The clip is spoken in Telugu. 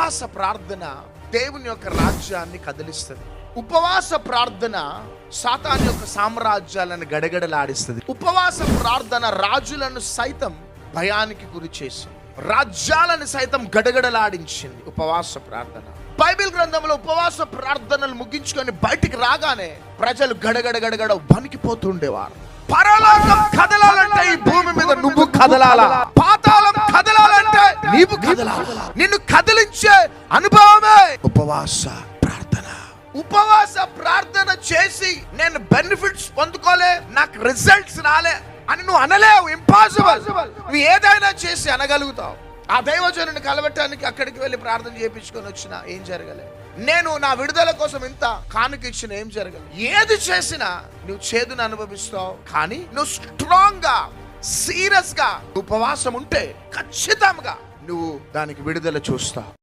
ఉపవాస ప్రార్థన దేవుని యొక్క రాజ్యాన్ని కదిలిస్తుంది. ఉపవాస ప్రార్థన సాతాను యొక్క సామ్రాజ్యాలను గడగడలాడిస్తుంది. ఉపవాస ప్రార్థన రాజులను సైతం భయానికి గురి చేసింది, రాజ్యాలను సైతం గడగడలాడించింది. ఉపవాస ప్రార్థన బైబిల్ గ్రంథంలో ఉపవాస ప్రార్థనలు ముగించుకొని బయటికి రాగానే ప్రజలు గడగడ వణికిపోతుండేవారు. పరలోకం కదలాలంటే ఈ భూమి మీద నువ్వు కదలాలా, పాతాళం కదలాలంటే నీవు కదలాలా. నిన్ను కదిలించే అనుభవమే ఉపవాస ప్రార్థన. ఉపవాస ప్రార్థన చేసి నేను బెనిఫిట్స్ పొందుకోలే, నాకు రిజల్ట్స్ రాలే అని నువ్వు అనలేవు. ఇంపాసిబుల్. నువ్వు ఏదైనా చేసి అనగలుగుతావు. ఆ దైవజనుని కలవటానికి అక్కడికి వెళ్ళి ప్రార్థన చేయించుకొని వచ్చినా ఏం జరగలేదు. నేను నా విడుదల కోసం ఇంత కానుక ఇచ్చిన ఏం జరగలేదు. ఏది చేసినా నువ్వు చేదును అనుభవిస్తావు. కానీ నువ్వు స్ట్రాంగ్ గా, సీరియస్ గా ఉపవాసం ఉంటే ఖచ్చితంగా నువ్వు దానికి విడుదల చూస్తావు.